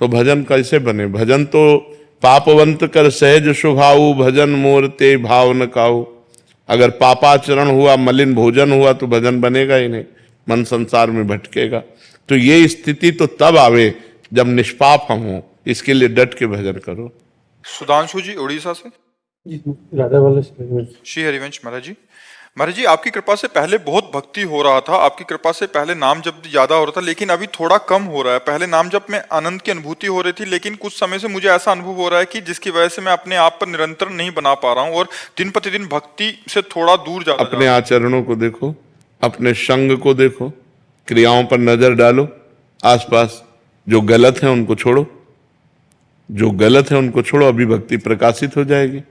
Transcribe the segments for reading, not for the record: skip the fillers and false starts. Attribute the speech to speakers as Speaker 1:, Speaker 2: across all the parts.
Speaker 1: तो भजन कैसे बने? भजन तो पापवंत कर सहज स्वभाव, भजन मोर ते भाव न काऊ। अगर पापाचरण हुआ, मलिन भोजन हुआ, तो भजन बनेगा ही नहीं, मन संसार में भटकेगा। तो ये स्थिति तो तब आवे जब निष्पाप हम हो। इसके लिए डट के भजन करो।
Speaker 2: सुधांशु जी उड़ीसा से।
Speaker 3: जी, राधा वाले से।
Speaker 2: श्री हरिवंश महाराज जी। महाराज जी, आपकी कृपा से पहले बहुत भक्ति हो रहा था, आपकी कृपा से पहले नाम जप ज्यादा हो रहा था, लेकिन अभी थोड़ा कम हो रहा है। पहले नाम जप में आनंद की अनुभूति हो रही थी, लेकिन कुछ समय से मुझे ऐसा अनुभव हो रहा है कि जिसकी वजह से मैं अपने आप पर निरंतर नहीं बना पा रहा हूँ और दिन प्रतिदिन भक्ति से थोड़ा दूर जा रहा हूं।
Speaker 1: अपने आचरणों को देखो, अपने संग को देखो, क्रियाओं पर नजर डालो, आसपास जो गलत है उनको छोड़ो, जो गलत है उनको छोड़ो, अभी भक्ति प्रकाशित हो जाएगी।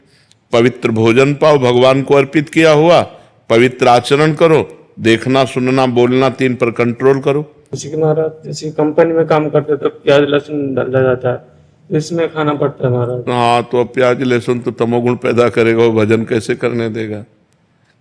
Speaker 1: पवित्र भोजन पाओ, भगवान को अर्पित किया हुआ, पवित्र आचरण करो, देखना सुनना बोलना 3 पर कंट्रोल करो।
Speaker 3: जैसे कि महाराज, जैसे कंपनी में काम करते तो प्याज लहसुन डाला जाता है, तो इसमें खाना पड़ता है महाराज।
Speaker 1: हाँ, तो अब प्याज लहसुन तो तमोगुण पैदा करेगा, वो भजन कैसे करने देगा?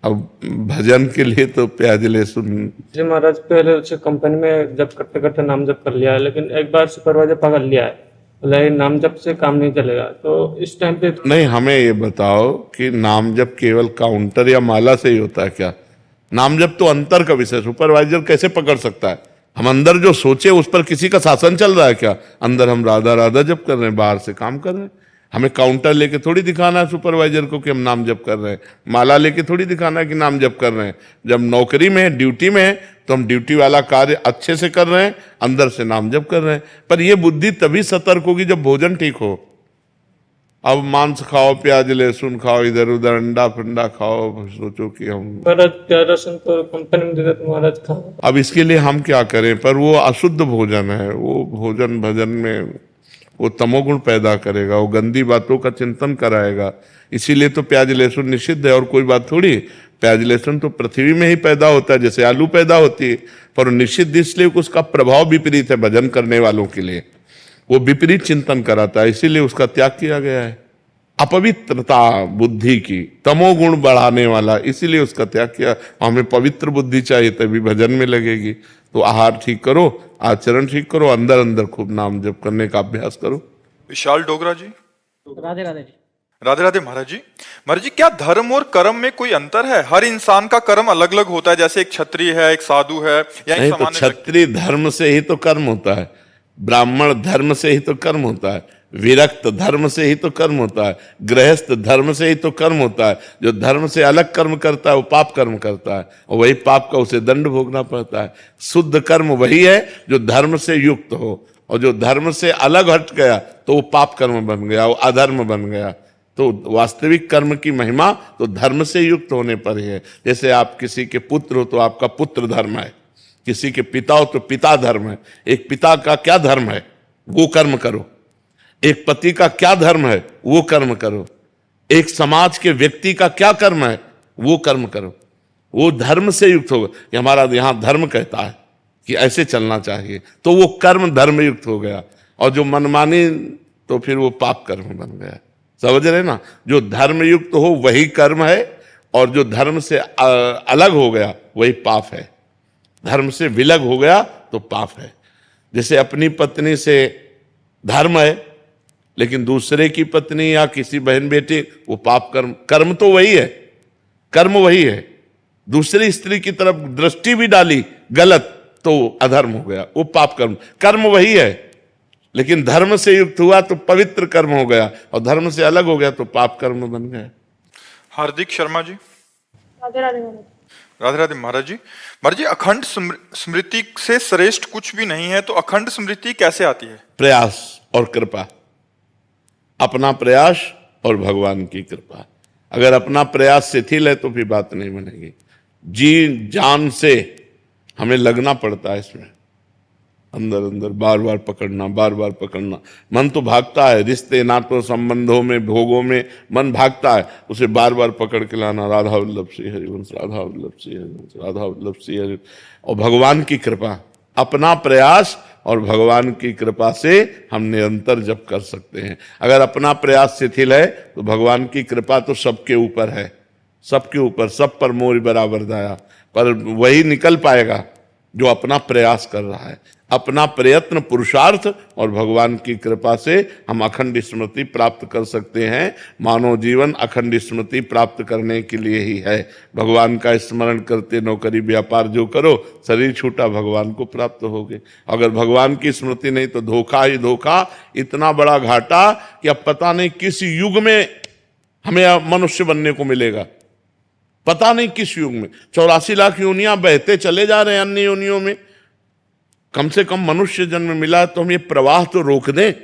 Speaker 1: अब भजन के लिए तो प्याज लहसुन।
Speaker 3: जी महाराज, पहले उसे कंपनी में जब करते करते नाम जप कर लिया है, लेकिन एक बार सुपरवाइजर पकड़ लिया है, बोला नाम जप से काम नहीं चलेगा। तो इस टाइम पे
Speaker 1: नहीं, हमें ये बताओ कि नाम जप केवल काउंटर या माला से ही होता है क्या? नाम जप तो अंतर का विषय, सुपरवाइजर कैसे पकड़ सकता है? हम अंदर जो सोचे उस पर किसी का शासन चल रहा है क्या? अंदर हम राधा राधा जप कर रहे हैं, बाहर से काम कर रहे हैं। हमें काउंटर लेके थोड़ी दिखाना है सुपरवाइजर को कि हम नाम जप कर रहे हैं, माला लेके थोड़ी दिखाना है कि नाम जप कर रहे हैं। जब नौकरी में है, ड्यूटी में है, तो हम ड्यूटी वाला कार्य अच्छे से कर रहे हैं, अंदर से नाम जप कर रहे हैं। पर यह बुद्धि तभी सतर्क होगी जब भोजन ठीक हो। अब मांस खाओ, प्याज लहसुन खाओ, इधर उधर अंडा फंडा खाओ, सोचो कि हम
Speaker 3: महाराज प्याज लहसुन तो कंपनी में देते तो महाराज खाओ।
Speaker 1: अब इसके लिए हम क्या करें? पर वो अशुद्ध भोजन है, वो भोजन भजन में वो तमोगुण पैदा करेगा, वो गंदी बातों का चिंतन कराएगा। इसीलिए तो प्याज लहसुन निषिद्ध है, और कोई बात थोड़ी। प्याज लहसुन तो पृथ्वी में ही पैदा होता है, जैसे आलू पैदा होती है, पर निषिद्ध इसलिए उसका प्रभाव विपरीत है भजन करने वालों के लिए। वो विपरीत चिंतन कराता है, इसीलिए उसका त्याग किया गया है। अपवित्रता बुद्धि की, तमोगुण बढ़ाने वाला, इसीलिए उसका त्याग किया। हमें पवित्र बुद्धि चाहिए, तभी भजन में लगेगी। तो आहार ठीक करो, आचरण ठीक करो, अंदर अंदर खूब नाम जप करने का अभ्यास करो।
Speaker 2: विशाल डोगरा जी।
Speaker 4: राधे राधे जी।
Speaker 2: राधे राधे महाराज जी। महाराज जी, क्या धर्म और कर्म में कोई अंतर है? हर इंसान का कर्म अलग अलग होता है, जैसे एक क्षत्रिय है, एक साधु है, या
Speaker 1: नहीं,
Speaker 2: एक
Speaker 1: तो
Speaker 2: सामान्य
Speaker 1: क्षत्रिय धर्म से ही तो कर्म होता है, ब्राह्मण धर्म से ही तो कर्म होता है, विरक्त धर्म से ही तो कर्म होता है, गृहस्थ धर्म से ही तो कर्म होता है। जो धर्म से अलग कर्म करता है वो पाप कर्म करता है, और वही पाप का उसे दंड भोगना पड़ता है। शुद्ध कर्म वही है जो धर्म से युक्त हो, और जो धर्म से अलग हट गया तो वो पाप कर्म बन गया, वो अधर्म बन गया। तो वास्तविक कर्म की महिमा तो धर्म से युक्त होने पर ही है। जैसे आप किसी के पुत्र हो तो आपका पुत्र धर्म है, किसी के पिता हो तो पिता धर्म है। एक पिता का क्या धर्म है, वो कर्म करो। एक पति का क्या धर्म है, वो कर्म करो। एक समाज के व्यक्ति का क्या कर्म है, वो कर्म करो। वो धर्म से युक्त होगा। कि हमारा यहाँ धर्म कहता है कि ऐसे चलना चाहिए, तो वो कर्म धर्म युक्त हो गया। और जो मनमानी, तो फिर वो पाप कर्म बन गया। समझ रहे ना? जो धर्म युक्त हो वही कर्म है, और जो धर्म से अलग हो गया वही पाप है। धर्म से विलग हो गया तो पाप है। जैसे अपनी पत्नी से धर्म है, लेकिन दूसरे की पत्नी या किसी बहन बेटी, वो पाप कर्म। कर्म तो वही है, कर्म वही है। दूसरी स्त्री की तरफ दृष्टि भी डाली गलत, तो अधर्म हो गया, वो पाप कर्म। कर्म वही है, लेकिन धर्म से युक्त हुआ तो पवित्र कर्म हो गया, और धर्म से अलग हो गया तो पाप कर्म बन गया।
Speaker 2: हार्दिक शर्मा जी।
Speaker 4: राधे राधे महाराज।
Speaker 2: राधे राधे महाराज जी। महाराज जी, अखंड स्मृति से श्रेष्ठ कुछ भी नहीं है, तो अखंड स्मृति कैसे आती है?
Speaker 1: प्रयास और कृपा, अपना प्रयास और भगवान की कृपा। अगर अपना प्रयास शिथिल है तो फिर बात नहीं बनेगी। जी जान से हमें लगना पड़ता है इसमें, अंदर अंदर बार बार पकड़ना, बार बार पकड़ना। मन तो भागता है, रिश्ते नातों संबंधों में भोगों में मन भागता है, उसे बार बार पकड़ के लाना। राधा वल्लभ श्री हरिवंश, राधा वल्लभ श्री हरिवंश, राधा वल्लभ श्री हरिवंश। और भगवान की कृपा, अपना प्रयास और भगवान की कृपा से हम निरंतर जप कर सकते हैं। अगर अपना प्रयास शिथिल है तो भगवान की कृपा तो सबके ऊपर है, सबके ऊपर, सब पर मोर बराबर दया। पर वही निकल पाएगा जो अपना प्रयास कर रहा है, अपना प्रयत्न, पुरुषार्थ और भगवान की कृपा से हम अखंड स्मृति प्राप्त कर सकते हैं। मानव जीवन अखंड स्मृति प्राप्त करने के लिए ही है। भगवान का स्मरण करते नौकरी व्यापार जो करो, शरीर छूटा भगवान को प्राप्त होगे। अगर भगवान की स्मृति नहीं तो धोखा ही धोखा, इतना बड़ा घाटा कि अब पता नहीं किस युग में हमें मनुष्य बनने को मिलेगा, पता नहीं किस युग में। 84 लाख योनियां बहते चले जा रहे हैं अन्य योनियों में। कम से कम मनुष्य जन्म मिला तो हम ये प्रवाह तो रोक दें,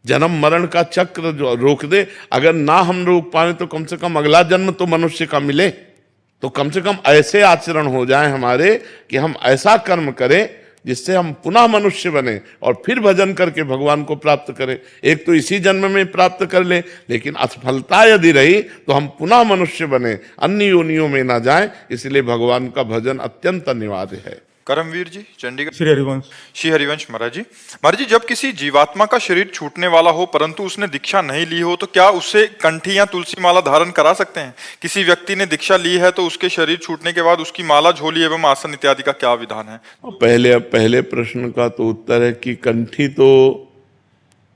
Speaker 1: जन्म मरण का चक्र जो रोक दे। अगर ना हम रोक पाए तो कम से कम अगला जन्म तो मनुष्य का मिले, तो कम से कम ऐसे आचरण हो जाए हमारे कि हम ऐसा कर्म करें जिससे हम पुनः मनुष्य बने और फिर भजन करके भगवान को प्राप्त करें। एक तो इसी जन्म में प्राप्त कर ले, लेकिन असफलता यदि रही तो हम पुनः मनुष्य बने, अन्य योनियों में ना जाएं। इसलिए भगवान का भजन अत्यंत अनिवार्य है।
Speaker 2: करमवीर जी, चंडीगढ़।
Speaker 5: श्री हरिवंश।
Speaker 2: श्री हरिवंश महाराज जी। महाराज जी, जब किसी जीवात्मा का शरीर छूटने वाला हो परंतु उसने दीक्षा नहीं ली हो तो क्या उसे कंठी या तुलसी माला धारण करा सकते हैं? किसी व्यक्ति ने दीक्षा ली है तो उसके शरीर छूटने के बाद उसकी माला, झोली एवं आसन इत्यादि का क्या विधान है?
Speaker 1: पहले प्रश्न का तो उत्तर है कि कंठी तो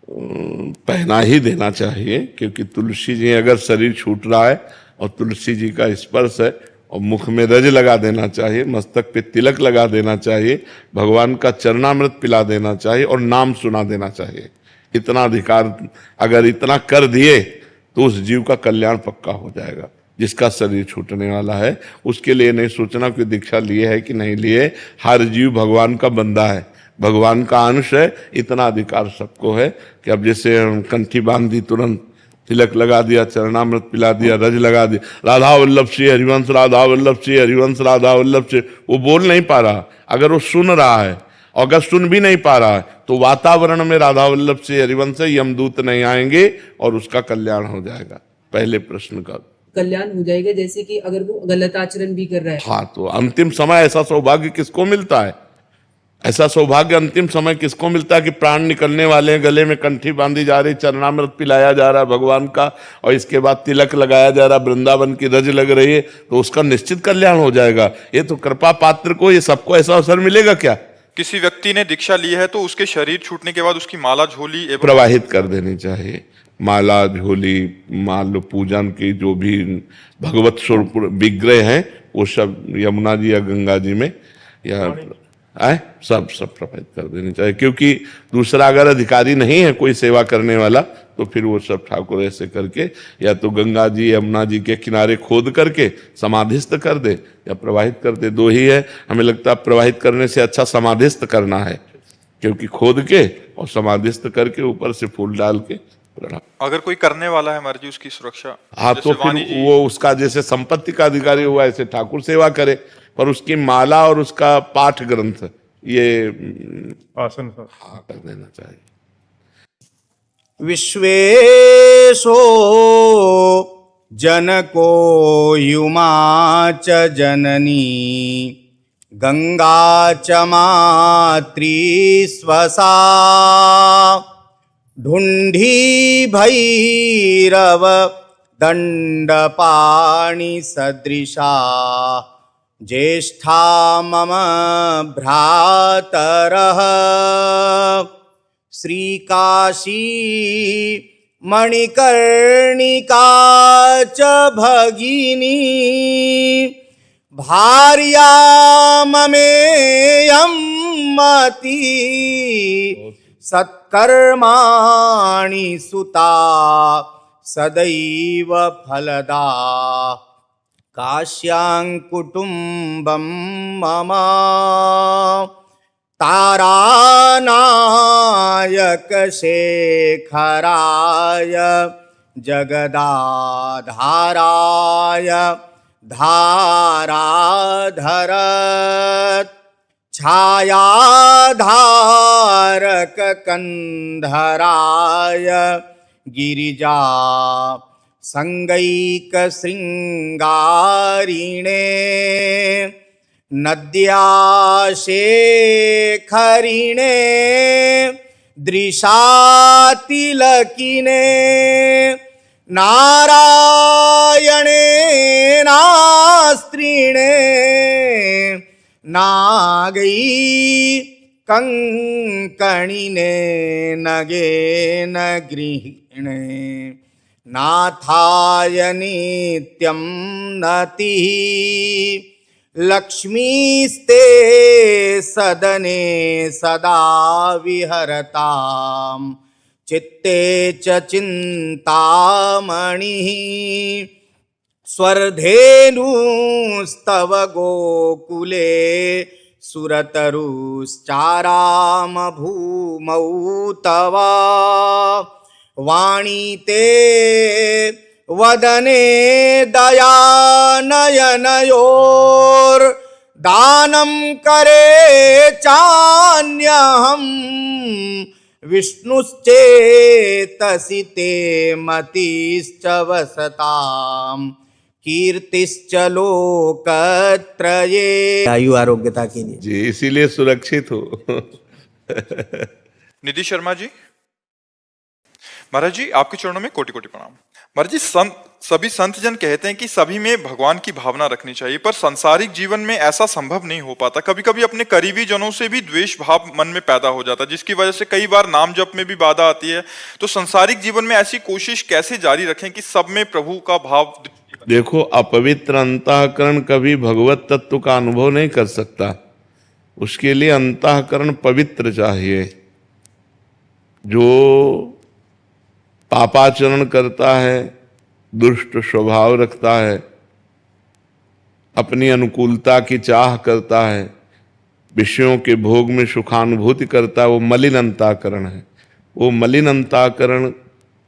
Speaker 1: पहना ही देना चाहिए, क्योंकि तुलसी जी अगर शरीर छूट रहा है और तुलसी जी का स्पर्श है, और मुख में रज लगा देना चाहिए, मस्तक पे तिलक लगा देना चाहिए, भगवान का चरणामृत पिला देना चाहिए और नाम सुना देना चाहिए। इतना अधिकार अगर इतना कर दिए तो उस जीव का कल्याण पक्का हो जाएगा। जिसका शरीर छूटने वाला है उसके लिए नहीं सोचना कि दीक्षा लिए है कि नहीं लिए। हर जीव भगवान का बंदा है, भगवान का अंश है। इतना अधिकार सबको है कि अब जैसे कंठी बांध दी, तुरंत तिलक लगा दिया, चरणामृत पिला दिया, रज लगा दिया, राधा वल्लभ श्री हरिवंश, राधा वल्लभ श्री हरिवंश, राधा वल्लभ श्री, वो बोल नहीं पा रहा। अगर वो सुन रहा है, अगर सुन भी नहीं पा रहा है तो वातावरण में राधा वल्लभ श्री हरिवंश से यमदूत नहीं आएंगे और उसका कल्याण हो जाएगा। पहले प्रश्न का
Speaker 6: कल्याण हो जाएगा, जैसे कि अगर वो गलत आचरण भी कर रहा है।
Speaker 1: हाँ, तो अंतिम समय ऐसा सौभाग्य किसको मिलता है? ऐसा सौभाग्य अंतिम समय किसको मिलता है कि प्राण निकलने वाले हैं, गले में कंठी बांधी जा रही, चरणामृत पिलाया जा रहा है भगवान का, और इसके बाद तिलक लगाया जा रहा, वृंदावन की रज लग रही है, तो उसका निश्चित कल्याण हो जाएगा। ये तो कृपा पात्र को, ये सबको ऐसा अवसर मिलेगा क्या?
Speaker 2: किसी व्यक्ति ने दीक्षा ली है तो उसके शरीर छूटने के बाद उसकी माला, झोली एवं
Speaker 1: प्रवाहित कर देनी चाहिए। माला, झोली, मान लो पूजन की जो भी भगवत स्वरूप विग्रह हैं वो सब यमुना जी या गंगा जी में या सब प्रभावित कर देनी चाहिए। क्योंकि दूसरा अगर अधिकारी नहीं है कोई सेवा करने वाला तो फिर वो सब ठाकुर ऐसे करके या तो गंगा जी यमुना जी के किनारे खोद करके समाधिस्थ कर दे या प्रवाहित कर दे। दो ही है। हमें लगता है प्रवाहित करने से अच्छा समाधिस्थ करना है, क्योंकि खोद के और समाधिस्थ करके ऊपर से फूल डाल के प्रणाम।
Speaker 2: अगर कोई करने वाला है महाराज जी उसकी सुरक्षा,
Speaker 1: हाँ, तो फिर वो उसका जैसे संपत्ति का अधिकारी हुआ ऐसे ठाकुर सेवा करे, पर उसकी माला और उसका पाठ ग्रंथ ये
Speaker 5: आसन सर।
Speaker 1: हाँ कर देना चाहिए।
Speaker 7: विश्वेशो जनको युमा च जननी गंगा च मातृ स्वसा ढुंढी भैरव दंडपाणि सदृशा ज्येष्ठा मम भ्रातरः श्रीकाशी मणिकर्णिका च भगिनी भार्या ममेयं मती सत्कर्माणि सुता सदैव फलदा काश्यां कुटुम्बं मम तारानायक शेखराय जगदाधाराय धाराधरत् छायाधारक कंधराय गिरिजा संगैक श्रृंगारिणे नद्याशेखरिणे दृशातिलकिने नारायणे नास्त्रिणे नागई कंकणिने नगे न गृहिणे नाथाय नित्यं नतिः लक्ष्मीस्ते सदने सदा विहरतां चित्ते च चिन्तामणिः स्वर्धेनुस्तव गोकुले सुरतरुश्चाराम भूमौ तव वाणी ते वदने दयानयनयोर दानं करे चान्यहं विष्णुश्चेतसि ते मतिश्च वसतां कीर्तिश्च लोकत्रये आयु आरोग्यता के लिए
Speaker 1: जी, इसीलिए सुरक्षित हो।
Speaker 2: निधि शर्मा जी। महाराज जी, आपके चरणों में कोटि कोटि प्रणाम। महाराज जी, सभी संत जन कहते हैं कि सभी में भगवान की भावना रखनी चाहिए, पर सांसारिक जीवन में ऐसा संभव नहीं हो पाता। कभी कभी अपने करीबी जनों से भी द्वेष भाव मन में पैदा हो जाता है, जिसकी वजह से कई बार नाम जप में भी बाधा आती है। तो सांसारिक जीवन में ऐसी कोशिश कैसे जारी रखें कि सब में प्रभु का भाव?
Speaker 1: देखो, अपवित्र अंतःकरण कभी भगवत तत्व का अनुभव नहीं कर सकता। उसके लिए अंतःकरण पवित्र चाहिए। जो पापाचरण करता है, दुष्ट स्वभाव रखता है, अपनी अनुकूलता की चाह करता है, विषयों के भोग में सुखानुभूति करता है, वो मलिन अंतःकरण है। वो मलिन अंतःकरण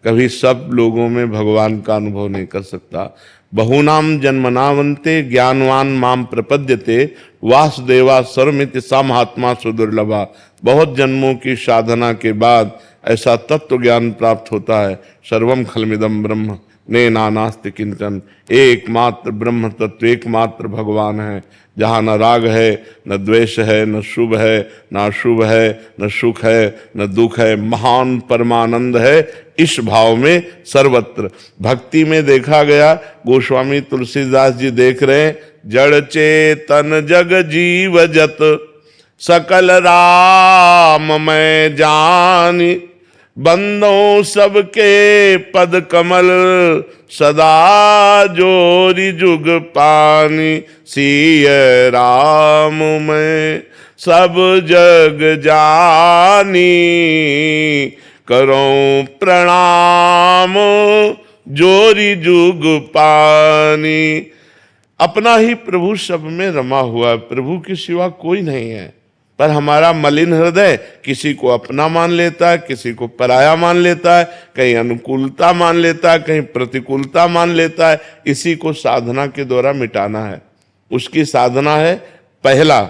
Speaker 1: कभी सब लोगों में भगवान का अनुभव नहीं कर सकता। बहुनाम जन्मनावन्ते ज्ञानवान माम प्रपद्यते वासुदेवा सर्वमिति सा महात्मा सुदुर्लभा। बहुत जन्मों की साधना के बाद ऐसा तत्व ज्ञान प्राप्त होता है। सर्वम खलमिदम ब्रह्म ने नानास्ति किंचन। एकमात्र ब्रह्म तत्व, एकमात्र भगवान है, जहाँ न राग है, न द्वेष है, न शुभ है, न अशुभ है, न सुख है, न दुख है, महान परमानंद है। इस भाव में सर्वत्र भक्ति में देखा गया। गोस्वामी तुलसीदास जी देख रहे हैं, जड़ चेतन जग जीव जत सकल राम मैं जानी, बंदों सबके पद कमल सदा जोरी जुग पानी, सिय राम मैं सब जग जानी, करो प्रणाम जोरी जुग पानी। अपना ही प्रभु सब में रमा हुआ है, प्रभु के सिवा कोई नहीं है। पर हमारा मलिन हृदय किसी को अपना मान लेता है, किसी को पराया मान लेता है, कहीं अनुकूलता मान लेता है, कहीं प्रतिकूलता मान लेता है। इसी को साधना के द्वारा मिटाना है। उसकी साधना है, पहला,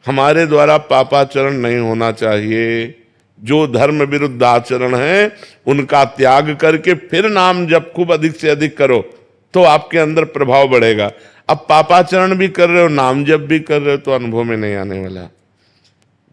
Speaker 1: हमारे द्वारा पापाचरण नहीं होना चाहिए। जो धर्म विरुद्ध आचरण है उनका त्याग करके फिर नाम जप खूब अधिक से अधिक करो, तो आपके अंदर प्रभाव बढ़ेगा। अब पापाचरण भी कर रहे हो, नाम जप भी कर रहे हो, तो अनुभव में नहीं आने वाला।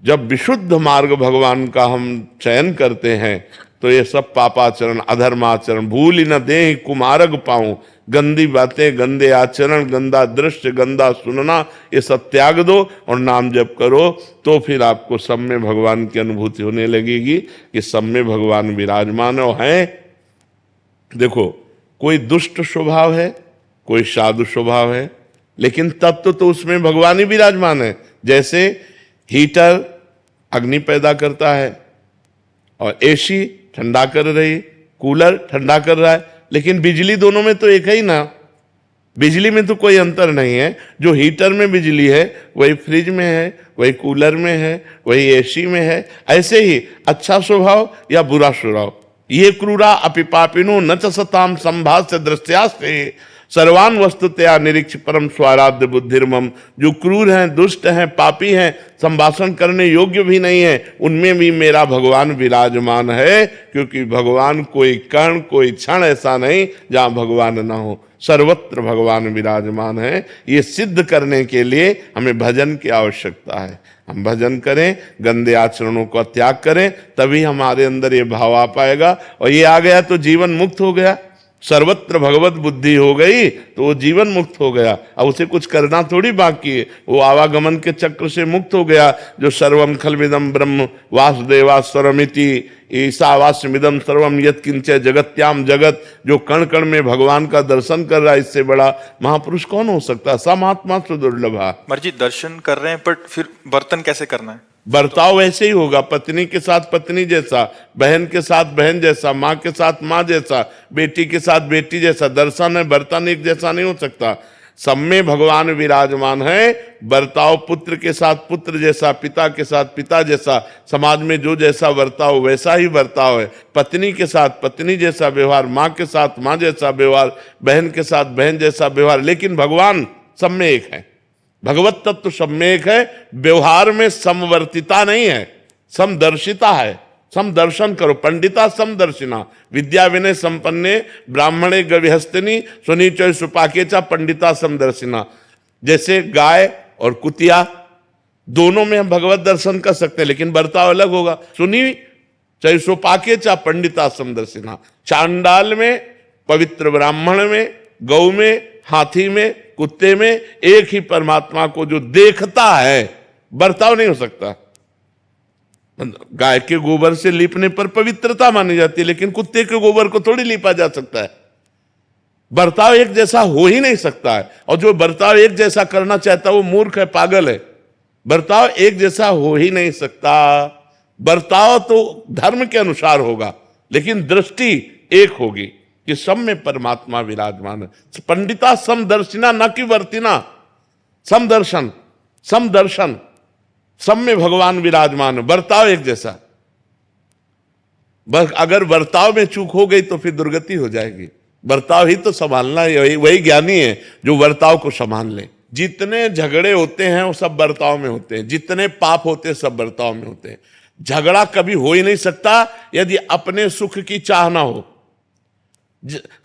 Speaker 1: जब विशुद्ध मार्ग भगवान का हम चयन करते हैं तो ये सब पापाचरण, अधर्माचरण, भूल ही न दे कुमारग पाऊं, गंदी बातें, गंदे आचरण, गंदा दृश्य, गंदा सुनना, ये सब त्याग दो और नाम जप करो। तो फिर आपको सब में भगवान की अनुभूति होने लगेगी कि सब में भगवान विराजमान है। देखो, कोई दुष्ट स्वभाव है, कोई साधु स्वभाव है, लेकिन तत्व तो उसमें भगवान ही विराजमान है। जैसे हीटर अग्नि पैदा करता है और एसी ठंडा कर रही, कूलर ठंडा कर रहा है, लेकिन बिजली दोनों में तो एक है ही ना। बिजली में तो कोई अंतर नहीं है। जो हीटर में बिजली है वही फ्रिज में है, वही कूलर में है, वही एसी में है। ऐसे ही अच्छा स्वभाव या बुरा स्वभाव, ये क्रूरा अपि पापिनो न च सताम संभाष्य दृश्यास्ते सर्वान वस्तुतया निरीक्ष परम स्वाराध्य बुद्धिर्मम। जो क्रूर हैं, दुष्ट हैं, पापी हैं, संभाषण करने योग्य भी नहीं है, उनमें भी मेरा भगवान विराजमान है। क्योंकि भगवान कोई कण, कोई क्षण ऐसा नहीं जहाँ भगवान ना हो। सर्वत्र भगवान विराजमान है। ये सिद्ध करने के लिए हमें भजन की आवश्यकता है। हम भजन करें, गंदे आचरणों का त्याग करें, तभी हमारे अंदर ये भाव आ पाएगा। और ये आ गया तो जीवन मुक्त हो गया। सर्वत्र भगवत बुद्धि हो गई तो वो जीवन मुक्त हो गया। अब उसे कुछ करना थोड़ी बाकी है, वो आवागमन के चक्र से मुक्त हो गया। जो सर्वम खलविदम ब्रह्म वासुदेवास्वरमिति ईशावास्यमिदम सर्वम यत्किंच जगत्याम जगत, जो कण कण में भगवान का दर्शन कर रहा है, इससे बड़ा महापुरुष कौन हो सकता है? समात्मा सुदुर्लभा।
Speaker 2: मर्जी दर्शन कर रहे हैं, बट फिर बर्तन कैसे करना है?
Speaker 1: बर्ताव वैसे ही होगा, पत्नी के साथ पत्नी जैसा, बहन के साथ बहन जैसा, माँ के साथ माँ जैसा, बेटी के साथ बेटी जैसा। दर्शन है, बर्तन एक जैसा नहीं हो सकता। सब में भगवान विराजमान है। बर्ताव पुत्र के साथ पुत्र जैसा, पिता के साथ पिता जैसा, समाज में जो जैसा बर्ताव वैसा ही बर्ताव है। पत्नी के साथ पत्नी जैसा व्यवहार, माँ के साथ माँ जैसा व्यवहार, बहन के साथ बहन जैसा व्यवहार। लेकिन भगवान सब में एक है, भगवत तत्व सब में एक है। व्यवहार में समवर्तिता नहीं है, समदर्शिता है। समदर्शन करो, पंडिता समदर्शिना विद्या विनय संपन्ने ब्राह्मणे गविहस्तिनी सुनीचय सुपाकेचा पंडिता समदर्शिना। जैसे गाय और कुतिया दोनों में हम भगवत दर्शन कर सकते हैं, लेकिन बर्ताव अलग होगा। सुनी चाहे सुपाकेचा पंडिता समदर्शिना। चांडाल में, पवित्र ब्राह्मण में, गौ में, हाथी में, कुत्ते में एक ही परमात्मा को जो देखता है, बर्ताव नहीं हो सकता। गाय के गोबर से लीपने पर पवित्रता मानी जाती है, लेकिन कुत्ते के गोबर को थोड़ी लीपा जा सकता है। बर्ताव एक जैसा हो ही नहीं सकता है, और जो बर्ताव एक जैसा करना चाहता है वो मूर्ख है, पागल है। बर्ताव एक जैसा हो ही नहीं सकता। बर्ताव तो धर्म के अनुसार होगा, लेकिन दृष्टि एक होगी कि सब में परमात्मा विराजमान है। पंडिता समदर्शिना, न कि वर्तिना। समदर्शन, समदर्शन, सब में भगवान विराजमान है। बर्ताव एक जैसा। अगर बर्ताव में चूक हो गई तो फिर दुर्गति हो जाएगी। बर्ताव ही तो संभालना है, वही ज्ञानी है जो बर्ताव को संभाल ले। जितने झगड़े होते हैं वो सब बर्ताव में होते हैं, जितने पाप होते हैं सब बर्ताव में होते हैं। झगड़ा कभी हो ही नहीं सकता यदि अपने सुख की चाह ना हो।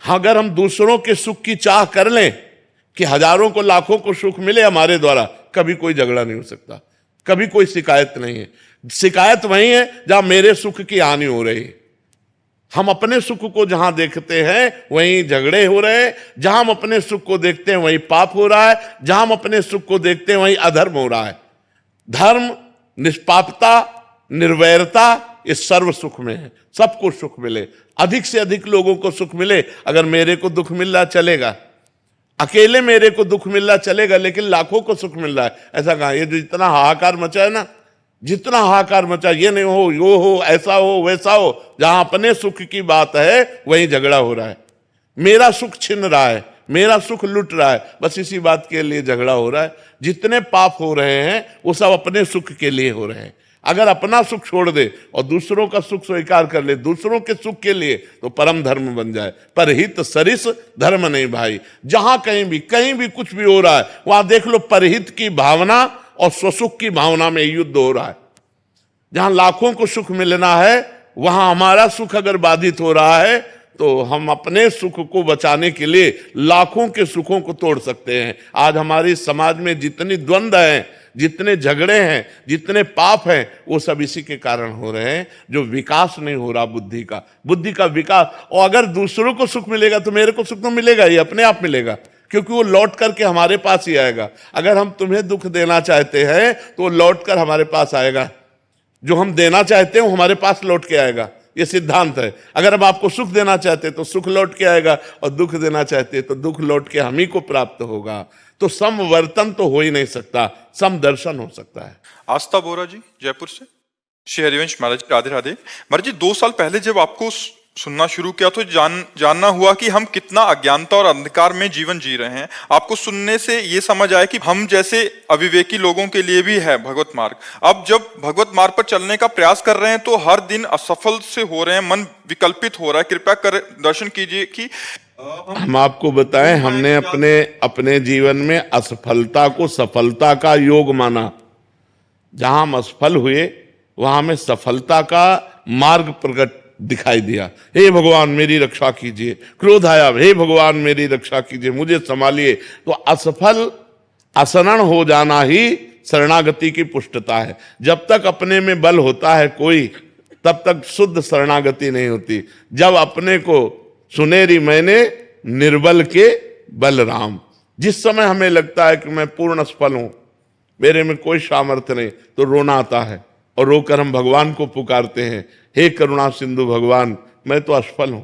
Speaker 1: अगर हम दूसरों के सुख की चाह कर लें कि हजारों को लाखों को सुख मिले हमारे द्वारा, कभी कोई झगड़ा नहीं हो सकता, कभी कोई शिकायत नहीं है। शिकायत वही है जहां मेरे सुख की हानि हो रही है। हम अपने सुख को जहां देखते हैं वहीं झगड़े हो रहे हैं, जहां हम अपने सुख को देखते हैं वहीं पाप हो रहा है, जहां हम अपने सुख को देखते हैं वहीं अधर्म हो रहा है। धर्म, निष्पापता, निर्वैरता, इस सर्व सुख में है। सबको सुख मिले, अधिक से अधिक लोगों को सुख मिले। अगर मेरे को दुख मिल रहा चलेगा, अकेले मेरे को दुख मिल रहा चलेगा, लेकिन लाखों को सुख मिल रहा है, ऐसा कहां? ये जो जितना हाहाकार मचा है ना, जितना हाहाकार मचा, ये नहीं हो, यो हो, ऐसा हो, वैसा हो, जहां अपने सुख की बात है वहीं झगड़ा हो रहा है। मेरा सुख छिन रहा है, मेरा सुख लुट रहा है, बस इसी बात के लिए झगड़ा हो रहा है। जितने पाप हो रहे हैं वो सब अपने सुख के लिए हो रहे हैं। अगर अपना सुख छोड़ दे और दूसरों का सुख स्वीकार कर ले, दूसरों के सुख के लिए, तो परम धर्म बन जाए। पर हित सरिस धर्म नहीं भाई। जहां कहीं भी कुछ भी हो रहा है, वहां देख लो परहित की भावना और स्वसुख की भावना में युद्ध हो रहा है। जहां लाखों को सुख मिलना है, वहां हमारा सुख अगर बाधित हो रहा है, तो हम अपने सुख को बचाने के लिए लाखों के सुखों को तोड़ सकते हैं। आज हमारी समाज में जितनी द्वंद्व हैं, जितने झगड़े हैं, जितने पाप हैं, वो सब इसी के कारण हो रहे हैं, जो विकास नहीं हो रहा बुद्धि का विकास। और अगर दूसरों को सुख मिलेगा तो मेरे को सुख तो मिलेगा ही, अपने आप मिलेगा, क्योंकि वो लौट करके हमारे पास ही आएगा। अगर हम तुम्हें दुख देना चाहते हैं तो वो लौट कर हमारे पास आएगा। जो हम देना चाहते हैं वो हमारे पास लौट के आएगा, ये सिद्धांत है। अगर हम आपको सुख देना चाहते हैं तो सुख लौट के आएगा, और दुख देना चाहते हैं तो दुख लौट के हम ही को प्राप्त होगा। तो समवर्तन तो हो ही नहीं सकता, समदर्शन हो सकता है।
Speaker 2: आस्था बोरा जी जयपुर से। श्री हरिवंश महाराज, राधे राधे। महाराज जी, 2 साल पहले जब आपको सुनना शुरू किया तो जानना हुआ कि हम कितना अज्ञानता और अंधकार में जीवन जी रहे हैं। आपको सुनने से ये समझ आया कि हम जैसे अविवेकी लोगों के लिए भी है भगवत मार्ग। अब जब भगवत मार्ग पर चलने का प्रयास कर रहे हैं तो हर दिन असफल से हो रहे हैं, मन विकल्पित हो रहा है। कृपया कर दर्शन कीजिए कि
Speaker 1: हम आपको बताएं, हमने अपने जीवन में असफलता को सफलता का योग माना। जहां हम असफल हुए वहां हमें सफलता का मार्ग प्रकट दिखाई दिया। हे भगवान मेरी रक्षा कीजिए, क्रोध आया, हे भगवान मेरी रक्षा कीजिए, मुझे संभालिए। तो असफल असरण हो जाना ही शरणागति की पुष्टता है। जब तक अपने में बल होता है कोई, तब तक शुद्ध शरणागति नहीं होती। जब अपने को सुनेरी मैंने निर्बल के बलराम। जिस समय हमें लगता है कि मैं पूर्ण असफल हूं, मेरे में कोई सामर्थ्य नहीं, तो रोना आता है और रोकर हम भगवान को पुकारते हैं, हे करुणा सिंधु भगवान, मैं तो असफल हूं,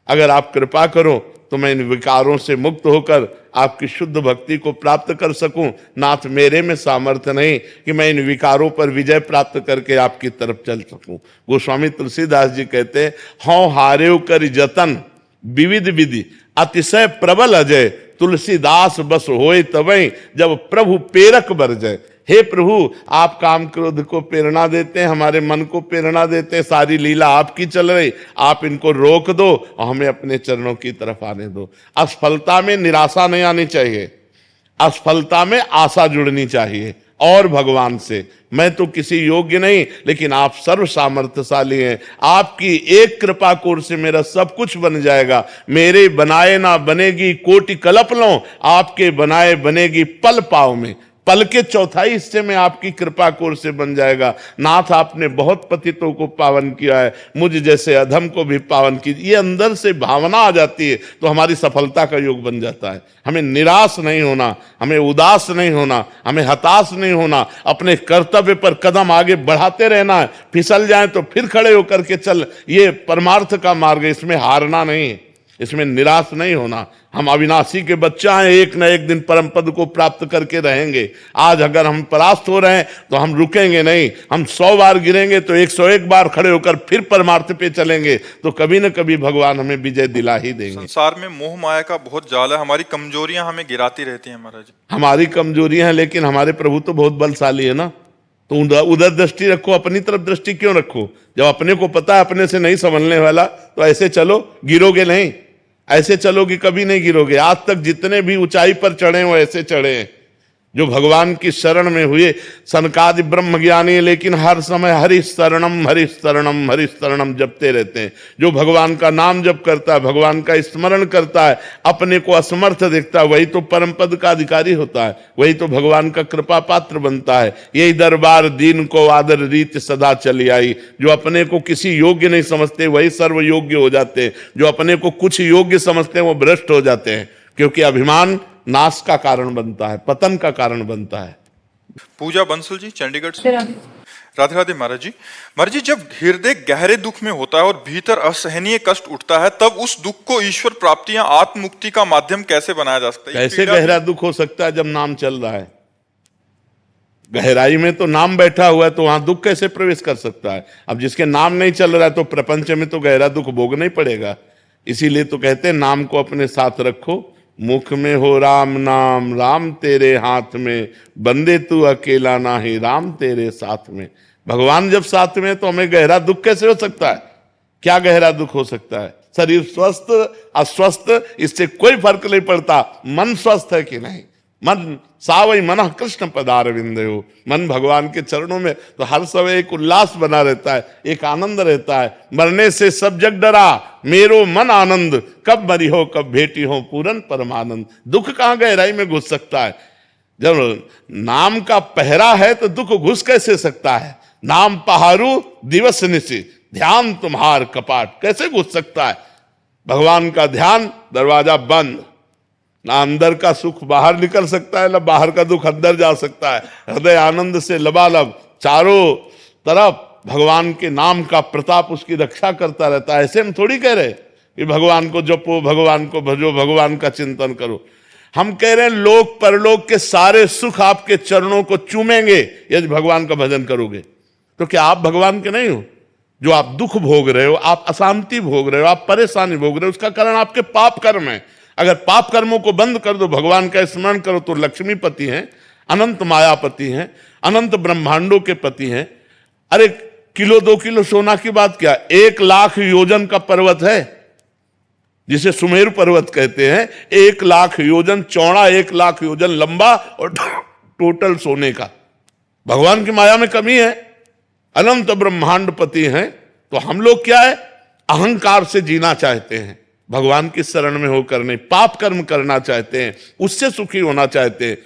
Speaker 1: अगर आप कृपा करो तो मैं इन विकारों से मुक्त होकर आपकी शुद्ध भक्ति को प्राप्त कर सकूं। नाथ, मेरे में सामर्थ्य नहीं कि मैं इन विकारों पर विजय प्राप्त करके आपकी तरफ चल सकूं। गोस्वामी तुलसीदास जी कहते हैं, हौ हारेव कर जतन विविध विधि अतिशय प्रबल अजय, तुलसीदास बस होए तवै जब प्रभु प्रेरक बरजय। हे प्रभु, आप काम क्रोध को प्रेरणा देते हैं, हमारे मन को प्रेरणा देते हैं, सारी लीला आपकी चल रही, आप इनको रोक दो और हमें अपने चरणों की तरफ आने दो। असफलता में निराशा नहीं आनी चाहिए, असफलता में आशा जुड़नी चाहिए और भगवान से। मैं तो किसी योग्य नहीं, लेकिन आप सर्व सामर्थ्यशाली हैं, आपकी एक कृपा कोर से मेरा सब कुछ बन जाएगा। मेरे बनाए ना बनेगी कोटि कल्प लो, आपके बनाए बनेगी पल पाव में, पल के चौथाई हिस्से में आपकी कृपा कोर से बन जाएगा। नाथ, आपने बहुत पतितों को पावन किया है, मुझ जैसे अधम को भी पावन कीजिए। ये अंदर से भावना आ जाती है तो हमारी सफलता का योग बन जाता है। हमें निराश नहीं होना, हमें उदास नहीं होना, हमें हताश नहीं होना, अपने कर्तव्य पर कदम आगे बढ़ाते रहना है। फिसल जाए तो फिर खड़े होकर के चल, ये परमार्थ का मार्ग है, इसमें हारना नहीं है, इसमें निराश नहीं होना। हम अविनाशी के बच्चा हैं, एक न एक दिन परम पद को प्राप्त करके रहेंगे। आज अगर हम परास्त हो रहे हैं तो हम रुकेंगे नहीं, हम 100 बार गिरेंगे तो 101 बार खड़े होकर फिर परमार्थ पे चलेंगे, तो कभी न कभी भगवान हमें विजय दिला ही देंगे।
Speaker 2: संसार में मोह माया का बहुत जाल है, हमारी कमजोरियां हमें गिराती रहती हैं महाराज।
Speaker 1: हमारी कमजोरियां हैं, लेकिन हमारे प्रभु तो बहुत बलशाली है ना, तो उधर दृष्टि रखो, अपनी तरफ दृष्टि क्यों रखो? जब अपने को पता है अपने से नहीं संभलने वाला, तो ऐसे चलो, गिरोगे नहीं, ऐसे चलोगे कभी नहीं गिरोगे। आज तक जितने भी ऊंचाई पर चढ़े वो ऐसे चढ़े हैं, जो भगवान की शरण में हुए। सनकादि ब्रह्म ज्ञानी, लेकिन हर समय हरि शरणम हरि शरणम हरि शरणम जपते रहते हैं। जो भगवान का नाम जप करता है, भगवान का स्मरण करता है, अपने को असमर्थ देखता है, वही तो परम पद का अधिकारी होता है, वही तो भगवान का कृपा पात्र बनता है। यही दरबार दीन को आदर रीत सदा चली आई। जो अपने को किसी योग्य नहीं समझते वही सर्व योग्य हो जाते हैं, जो अपने को कुछ योग्य समझते हैं वो भ्रष्ट हो जाते हैं, क्योंकि अभिमान नाश का कारण बनता है, पतन का कारण बनता है।
Speaker 2: पूजा बंसल जी चंडीगढ़ से। राधे राधे महाराज जी। महाराज जी, जब हृदय गहरे दुख में होता है और भीतर असहनीय कष्ट उठता है, तब उस दुख को ईश्वर प्राप्ति या आत्म मुक्ति का माध्यम कैसे बनाया जा सकता है?
Speaker 1: कैसे गहरा दुख हो सकता है जब नाम चल रहा है? गहराई में तो नाम बैठा हुआ है, तो वहां दुख कैसे प्रवेश कर सकता है? अब जिसके नाम नहीं चल रहा है तो प्रपंच में तो गहरा दुख भोगना ही पड़ेगा। इसीलिए तो कहते हैं नाम को अपने साथ रखो, मुख में हो राम नाम, राम तेरे हाथ में, बंदे तू अकेला नाही, राम तेरे साथ में। भगवान जब साथ में तो हमें गहरा दुख कैसे हो सकता है? क्या गहरा दुख हो सकता है? शरीर स्वस्थ अस्वस्थ इससे कोई फर्क नहीं पड़ता, मन स्वस्थ है कि नहीं। मन सावई मन कृष्ण पदारविंदयो, मन भगवान के चरणों में तो हर समय एक उल्लास बना रहता है, एक आनंद रहता है। मरने से सब जग डरा, मेरो मन आनंद, कब मरी हो कब भेटी हो पूरन परमानंद। दुख कहाँ गहराई में घुस सकता है? जब नाम का पहरा है तो दुख घुस कैसे सकता है? नाम पहारू दिवस निशि, ध्यान तुम्हार कपाट, कैसे घुस सकता है? भगवान का ध्यान, दरवाजा बंद, ना अंदर का सुख बाहर निकल सकता है, ना बाहर का दुख अंदर जा सकता है। हृदय आनंद से लबालब, चारों तरफ भगवान के नाम का प्रताप उसकी रक्षा करता रहता है। ऐसे हम थोड़ी कह रहे कि भगवान को जपो, भगवान को भजो, भगवान का चिंतन करो। हम कह रहे हैं लोक परलोक के सारे सुख आपके चरणों को चूमेंगे यदि भगवान का भजन करोगे। तो क्या आप भगवान के नहीं हो? जो आप दुख भोग रहे हो, आप अशांति भोग रहे हो, आप परेशानी भोग रहे हो, उसका कारण आपके पाप कर्म है। अगर पाप कर्मों को बंद कर दो, भगवान का स्मरण करो, तो लक्ष्मीपति हैं, अनंत मायापति हैं, अनंत ब्रह्मांडों के पति हैं। अरे किलो 2 किलो सोना की बात क्या, 1 लाख योजन का पर्वत है जिसे सुमेरु पर्वत कहते हैं। 1 लाख योजन चौड़ा, 1 लाख योजन लंबा और टोटल सोने का। भगवान की माया में कमी है? अनंत ब्रह्मांडपति हैं। तो हम लोग क्या है, अहंकार से जीना चाहते हैं, भगवान की शरण में होकर नहीं, पाप कर्म करना चाहते हैं, उससे सुखी होना चाहते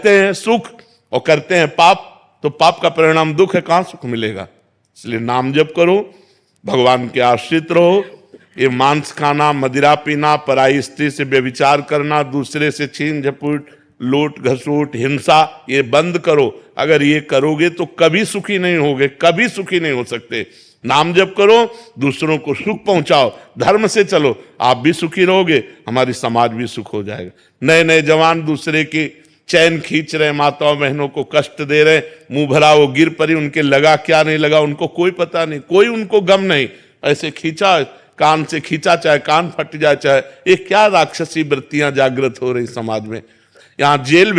Speaker 1: हैं सुख और करते हैं पाप, तो पाप का परिणाम दुख है, कहां सुख मिलेगा? इसलिए नाम जप करो, भगवान के आश्रित रहो, ये मांस खाना, मदिरा पीना, पराई स्त्री से व्यभिचार करना, दूसरे से छीन झपट, लूट घसूट, हिंसा, ये बंद करो। अगर ये करोगे तो कभी सुखी नहीं होगे, कभी सुखी नहीं हो सकते। नाम जप करो, दूसरों को सुख पहुंचाओ, धर्म से चलो, आप भी सुखी रहोगे, हमारी समाज भी सुख हो जाएगा। नए नए जवान दूसरे की चैन खींच रहे, माताओं बहनों को कष्ट दे रहे, मुंह भरा वो गिर पड़ी, उनके लगा क्या नहीं लगा उनको कोई पता नहीं, कोई उनको गम नहीं, ऐसे खींचा, कान से खींचा, चाहे कान फट जाए, चाहे ये क्या राक्षसी वृत्तियां जागृत हो रही समाज में। यहाँ जेल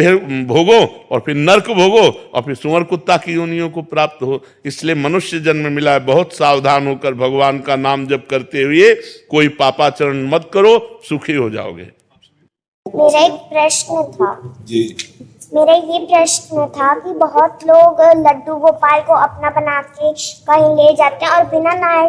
Speaker 1: भोगो और फिर नर्क भोगो और फिर सुअर कुत्ता की योनियों को प्राप्त हो। इसलिए मनुष्य जन्म मिला है, बहुत सावधान होकर भगवान का नाम जप करते हुए कोई पापाचरण मत करो, सुखी हो जाओगे।
Speaker 8: मेरा एक प्रश्न था जी। मेरा ये प्रश्न था कि बहुत लोग लड्डू गोपाल को अपना बना के कहीं ले जाते हैं और बिना नहाए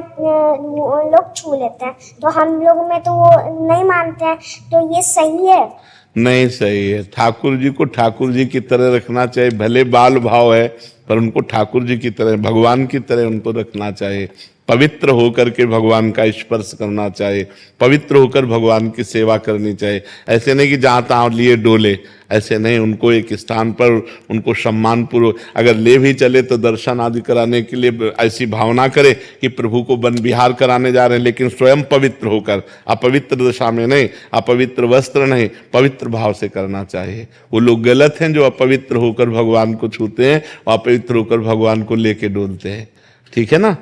Speaker 8: लोग छू लेते हैं, तो हम लोग में तो वो नहीं मानते हैं, तो ये सही है?
Speaker 1: नहीं सही है। ठाकुर जी को ठाकुर जी की तरह रखना चाहिए, भले बाल भाव है पर उनको ठाकुर जी की तरह, भगवान की तरह उनको रखना चाहिए। पवित्र होकर के भगवान का स्पर्श करना चाहिए, पवित्र होकर भगवान की सेवा करनी चाहिए। ऐसे नहीं कि जहाँ तहाँ लिए डोले, ऐसे नहीं, उनको एक स्थान पर उनको सम्मान पूर्वक अगर ले भी चले तो दर्शन आदि कराने के लिए ऐसी भावना करे कि प्रभु को वन विहार कराने जा रहे हैं, लेकिन स्वयं पवित्र होकर, अपवित्र दशा में नहीं, अपवित्र वस्त्र नहीं, पवित्र भाव से करना चाहिए। वो लोग गलत हैं जो अपवित्र होकर भगवान को छूते हैं और अपवित्र होकर भगवान को लेके डोलते हैं। ठीक है ना,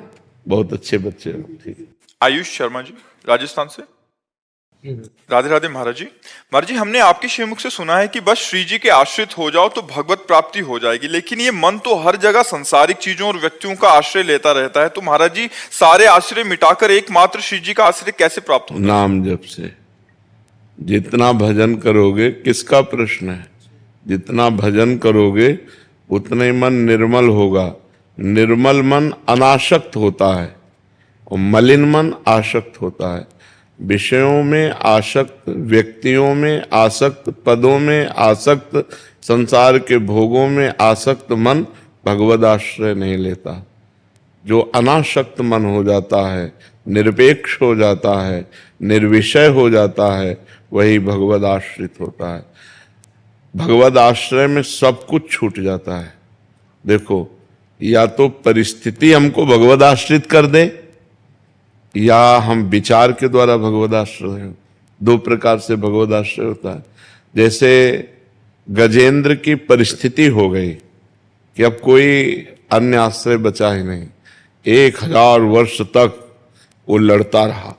Speaker 1: बहुत अच्छे बच्चे हो। ठीक है।
Speaker 2: आयुष शर्मा जी राजस्थान से। राधे राधे महाराज जी। महाराज जी, हमने आपके श्रीमुख से सुना है कि बस श्री जी के आश्रित हो जाओ तो भगवत प्राप्ति हो जाएगी, लेकिन ये मन तो हर जगह संसारिक चीजों और व्यक्तियों का आश्रय लेता रहता है। तो महाराज जी, सारे आश्रय मिटाकर एकमात्र श्री जी का आश्रय कैसे प्राप्त होगा?
Speaker 1: नाम जप से। जितना भजन करोगे, किसका प्रश्न है, जितना भजन करोगे उतना ही मन निर्मल होगा। निर्मल मन अनासक्त होता है और मलिन मन आसक्त होता है। विषयों में आसक्त, व्यक्तियों में आसक्त, पदों में आसक्त, संसार के भोगों में आसक्त मन भगवद आश्रय नहीं लेता। जो अनासक्त मन हो जाता है, निरपेक्ष हो जाता है, निर्विषय हो जाता है, वही भगवद आश्रित होता है। भगवद आश्रय में सब कुछ छूट जाता है। देखो, या तो परिस्थिति हमको भगवद आश्रित कर दे या हम विचार के द्वारा भगवद आश्रय हो। दो प्रकार से भगवद आश्रय होता है। जैसे गजेंद्र की परिस्थिति हो गई कि अब कोई अन्य आश्रय बचा ही नहीं, 1000 वर्ष तक वो लड़ता रहा,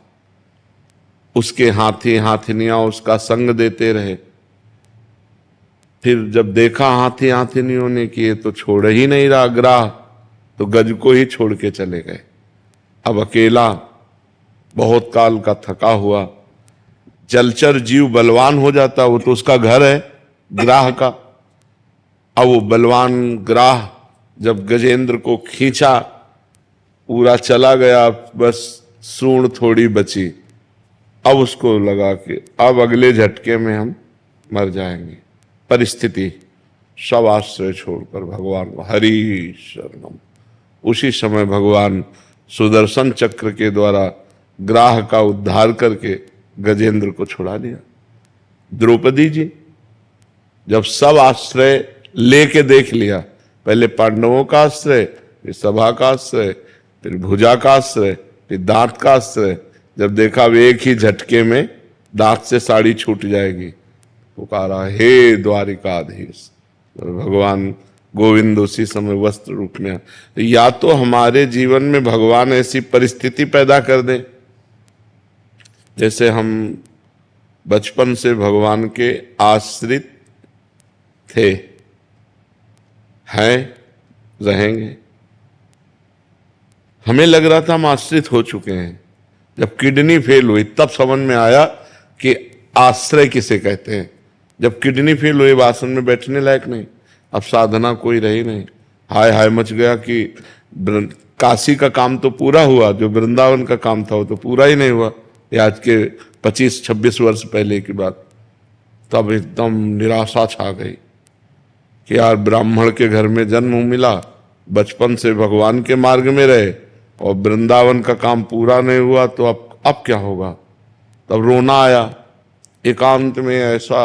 Speaker 1: उसके हाथी हाथिनियां उसका संग देते रहे। फिर जब देखा हाथी हाथिनियों ने कि ये तो छोड़ ही नहीं रहा ग्राह, तो गज को ही छोड़ के चले गए। अब अकेला, बहुत काल का थका हुआ, जलचर जीव बलवान हो जाता, वो तो उसका घर है ग्राह का। अब वो बलवान ग्राह जब गजेंद्र को खींचा, पूरा चला गया, बस सूंड थोड़ी बची। अब उसको लगा कि अब अगले झटके में हम मर जाएंगे। परिस्थिति, सब आश्रय छोड़कर भगवान को हरि शरणम। उसी समय भगवान सुदर्शन चक्र के द्वारा ग्राह का उद्धार करके गजेंद्र को छुड़ा दिया। द्रौपदी जी जब सब आश्रय लेके देख लिया, पहले पांडवों का आश्रय, फिर सभा का आश्रय, फिर भुजा का आश्रय, फिर दांत का आश्रय, जब देखा वे एक ही झटके में दांत से साड़ी छूट जाएगी, पुकारा हे द्वारिकाधीश। भगवान गोविंद उसी समय वस्त्र रूप में। तो या तो हमारे जीवन में भगवान ऐसी परिस्थिति पैदा कर दे, जैसे हम बचपन से भगवान के आश्रित थे, हैं, रहेंगे। हमें लग रहा था हम आश्रित हो चुके हैं। जब किडनी फेल हुई तब समझ में आया कि आश्रय किसे कहते हैं। जब किडनी फेल हुई, आसन में बैठने लायक नहीं, अब साधना कोई रही नहीं। हाय हाय मच गया कि काशी का काम तो पूरा हुआ, जो वृंदावन का काम था वो तो पूरा ही नहीं हुआ। ये आज के 25-26 वर्ष पहले की बात। तब एकदम निराशा छा गई कि यार ब्राह्मण के घर में जन्म मिला, बचपन से भगवान के मार्ग में रहे और वृंदावन का काम पूरा नहीं हुआ, तो अब अब क्या होगा? तब रोना आया एकांत में, ऐसा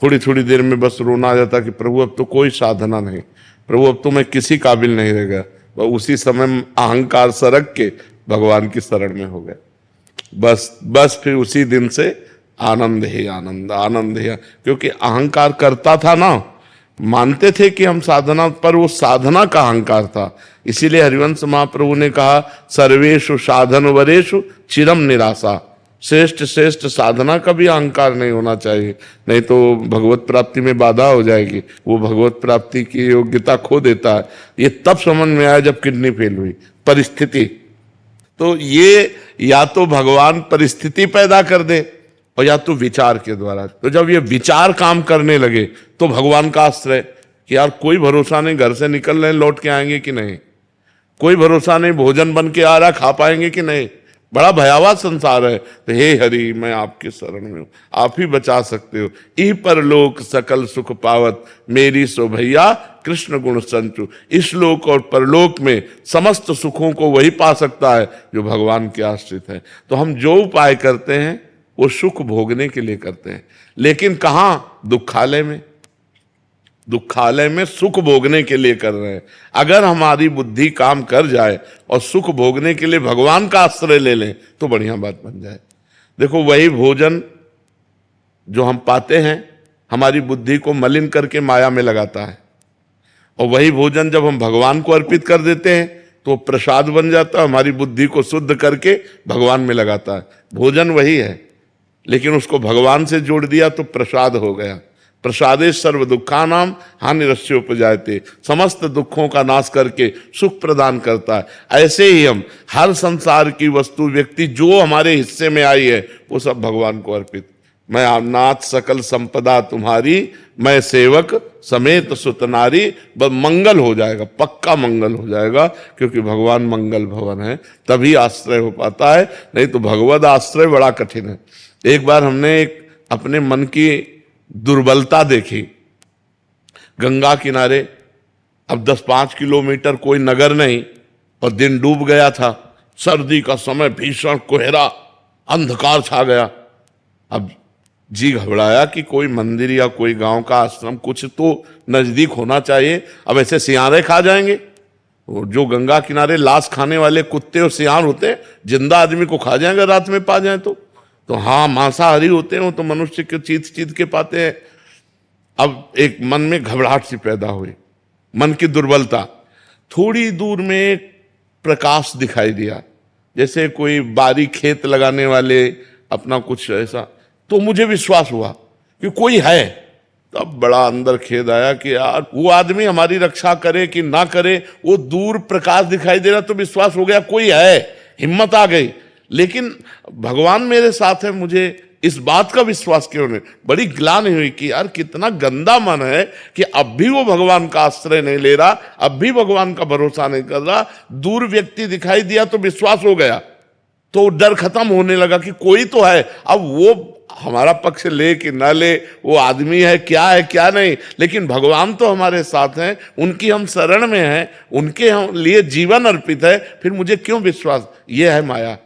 Speaker 1: थोड़ी थोड़ी देर में बस रोना आ जाता कि प्रभु अब तो कोई साधना नहीं, प्रभु अब तो मैं किसी काबिल नहीं रह गया। वह उसी समय अहंकार सरक के भगवान की शरण में हो गए। बस फिर उसी दिन से आनंद ही आनंद, आनंद ही, क्योंकि अहंकार करता था ना, मानते थे कि हम साधना, पर वो साधना का अहंकार था। इसीलिए हरिवंश महाप्रभु ने कहा सर्वेषु साधन वरेषु चिरम निराशा, श्रेष्ठ श्रेष्ठ साधना का भी अहंकार नहीं होना चाहिए, नहीं तो भगवत प्राप्ति में बाधा हो जाएगी, वो भगवत प्राप्ति की योग्यता खो देता है। ये तब समझ में आया जब किडनी फेल हुई, परिस्थिति। तो ये या तो भगवान परिस्थिति पैदा कर दे और या तो विचार के द्वारा। तो जब ये विचार काम करने लगे तो भगवान का आश्रय कि यार कोई भरोसा नहीं, घर से निकल रहे लौट के आएंगे कि नहीं, कोई भरोसा नहीं भोजन बन के आ रहा खा पाएंगे कि नहीं, बड़ा भयावह संसार है। तो हे हरि मैं आपके शरण में हूं, आप ही बचा सकते हो। ई परलोक सकल सुख पावत, मेरी सो भैया कृष्ण गुण संचु। इस लोक और परलोक में समस्त सुखों को वही पा सकता है जो भगवान के आश्रित है। तो हम जो उपाय करते हैं वो सुख भोगने के लिए करते हैं, लेकिन कहां? दुखालय में, दुखालय में सुख भोगने के लिए कर रहे हैं। अगर हमारी बुद्धि काम कर जाए और सुख भोगने के लिए भगवान का आश्रय ले लें तो बढ़िया बात बन जाए। देखो वही भोजन जो हम पाते हैं हमारी बुद्धि को मलिन करके माया में लगाता है, और वही भोजन जब हम भगवान को अर्पित कर देते हैं तो प्रसाद बन जाता है, हमारी बुद्धि को शुद्ध करके भगवान में लगाता है। भोजन वही है, लेकिन उसको भगवान से जोड़ दिया तो प्रसाद हो गया। प्रसादे सर्व दुखानाम हानिरस्योपजायते, समस्त दुखों का नाश करके सुख प्रदान करता है। ऐसे ही हम हर संसार की वस्तु व्यक्ति जो हमारे हिस्से में आई है वो सब भगवान को अर्पित। मैं नाथ सकल संपदा तुम्हारी, मैं सेवक समेत सुत नारी। मंगल हो जाएगा, पक्का मंगल हो जाएगा, क्योंकि भगवान मंगल भवन है, तभी आश्रय हो पाता है, नहीं तो भगवद आश्रय बड़ा कठिन है। एक बार हमने एक अपने मन की दुर्बलता देखी। गंगा किनारे अब 10-5 किलोमीटर कोई नगर नहीं और दिन डूब गया था, सर्दी का समय, भीषण कोहरा, अंधकार छा गया। अब जी घबराया कि कोई मंदिर या कोई गांव का आश्रम कुछ तो नजदीक होना चाहिए। अब ऐसे सियारे खा जाएंगे, जो गंगा किनारे लाश खाने वाले कुत्ते और सियार होते हैं, जिंदा आदमी को खा जाएंगे रात में पा जाए तो हाँ मांसाहारी होते हैं वो, तो मनुष्य के चीत के पाते हैं। अब एक मन में घबराहट सी पैदा हुई, मन की दुर्बलता। थोड़ी दूर में एक प्रकाश दिखाई दिया, जैसे कोई बारी खेत लगाने वाले अपना कुछ ऐसा, तो मुझे विश्वास हुआ कि कोई है। तब बड़ा अंदर खेद आया कि यार वो आदमी हमारी रक्षा करे कि ना करे, वो दूर प्रकाश दिखाई दे रहा तो विश्वास हो गया कोई है, हिम्मत आ गई। लेकिन भगवान मेरे साथ है, मुझे इस बात का विश्वास क्यों नहीं? बड़ी ग्लानि हुई कि यार कितना गंदा मन है कि अब भी वो भगवान का आश्रय नहीं ले रहा, अब भी भगवान का भरोसा नहीं कर रहा। दूर व्यक्ति दिखाई दिया तो विश्वास हो गया, तो डर खत्म होने लगा कि कोई तो है। अब वो हमारा पक्ष ले कि ना ले, वो आदमी है क्या नहीं, लेकिन भगवान तो हमारे साथ हैं, उनकी हम शरण में हैं, उनके हम लिए जीवन अर्पित है, फिर मुझे क्यों विश्वास? ये है माया।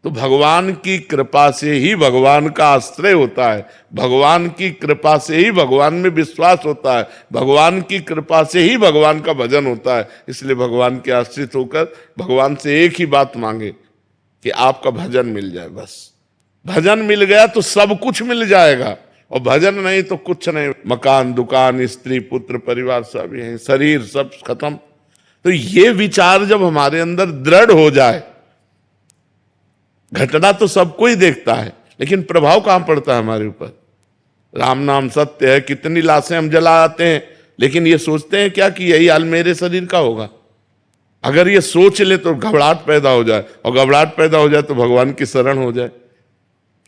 Speaker 1: तो भगवान की कृपा से ही भगवान का आश्रय होता है, भगवान की कृपा से ही भगवान में विश्वास होता है, भगवान की कृपा से ही भगवान का भजन होता है। इसलिए भगवान के आश्रित होकर भगवान से एक ही बात मांगे कि आपका भजन मिल जाए। बस भजन मिल गया तो सब कुछ मिल जाएगा, और भजन नहीं तो कुछ नहीं। मकान, दुकान, स्त्री, पुत्र, परिवार सब यही, शरीर सब खत्म। तो ये विचार जब हमारे अंदर दृढ़ हो जाए, घटना तो सबको ही देखता है, लेकिन प्रभाव कहां पड़ता है हमारे ऊपर? राम नाम सत्य है, कितनी लाशें हम जला आते हैं, लेकिन ये सोचते हैं क्या कि यही हाल मेरे शरीर का होगा? अगर ये सोच ले तो घबराहट पैदा हो जाए, और घबराहट पैदा हो जाए तो भगवान की शरण हो जाए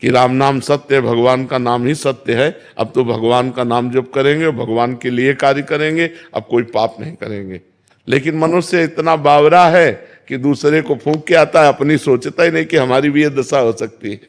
Speaker 1: कि राम नाम सत्य है, भगवान का नाम ही सत्य है। अब तो भगवान का नाम जप करेंगे और भगवान के लिए कार्य करेंगे, अब कोई पाप नहीं करेंगे। लेकिन मनुष्य इतना बावरा है कि दूसरे को फूंक के आता है, अपनी सोचता ही नहीं कि हमारी भी ये दशा हो सकती है।